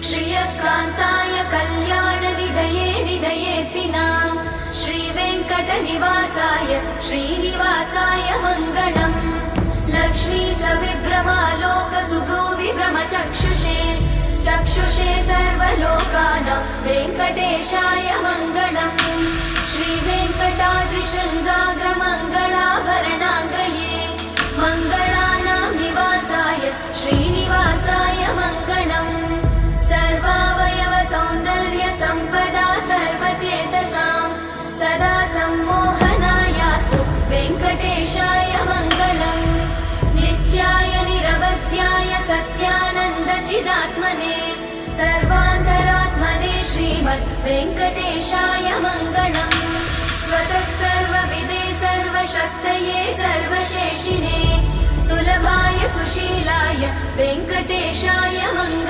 श्रियकान्ताय कल्याणनिधये निधयेतिनां श्रीवेङ्कटनिवासाय श्रीनिवासाय मङ्गलम्। लक्ष्मी सविभ्रमालोकसुभ्रूविभ्रमचक्षुषे चक्षुषे सर्वलोकानां वेङ्कटेशाय मङ्गलम्। श्रीवेङ्कटाद्रिशृङ्गाग्रमङ्गलाभरणाग्रये मङ्गलानां निवासाय श्रीनिवासाय मङ्गलम्। सर्वावयव सौन्दर्य सम्पदा सर्वचेतसां सदा सम्मोहनायास्तु वेङ्कटेशाय मङ्गलम्। नित्याय निरवध्याय सत्यानन्दचिदात्मने सर्वान्तरात्मने श्रीमद् वेङ्कटेशाय मङ्गलम्। स्वतः सर्वविदे सर्वशक्तये सर्वशेषिने सुलभाय सुशीलाय वेङ्कटेशाय मङ्गलम्।